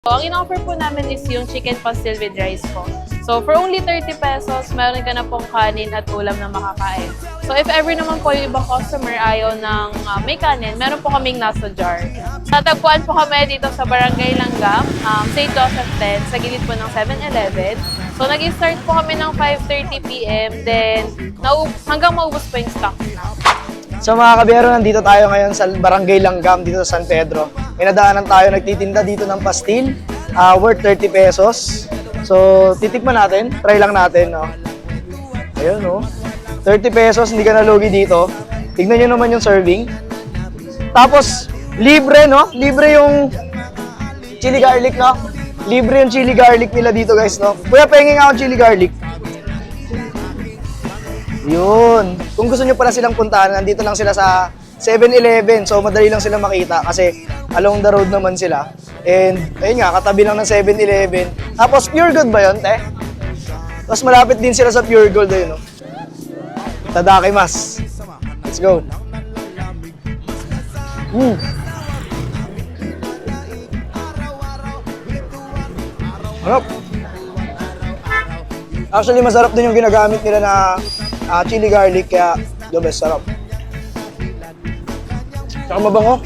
So, ang in-offer po namin is yung chicken pastil with rice po. So, for only 30 pesos, meron ka na pong kanin at ulam na makakain. So, if ever naman po yung ibang customer ayaw ng may kanin, meron po kaming nasa jar. Tatagpuan po kami dito sa Barangay Langgam, St. Joseph 10, sa gilid po ng 7-Eleven. So, nag-start po kami ng 5:30 p.m. Then, hanggang maubos po yung stock na. So mga kabiyero, nandito tayo ngayon sa Barangay Langgam dito sa San Pedro. May nadaanan tayo, nagtitinda dito ng pastil, worth 30 pesos. So titikman natin, try lang natin, no. Ayun, no. 30 pesos, hindi ka nalugi dito. Tignan nyo naman yung serving. Tapos, libre, no? Libre yung chili garlic, no? Libre yung chili garlic nila dito, guys, no? Kuya, pahingin nga akong chili garlic. Yun. Kung gusto nyo pala silang puntahan, nandito lang sila sa 7-Eleven. So, madali lang sila makita kasi along the road naman sila. And, ayun nga, katabi lang ng 7-Eleven. Tapos, Pure Gold ba yun, te? Tapos, malapit din sila sa Pure Gold, ayun, no? Tadakimasu. Let's go. Harap. Actually, masarap din yung ginagamit nila na chili garlic, kaya the best, sarap. Tsaka mabango.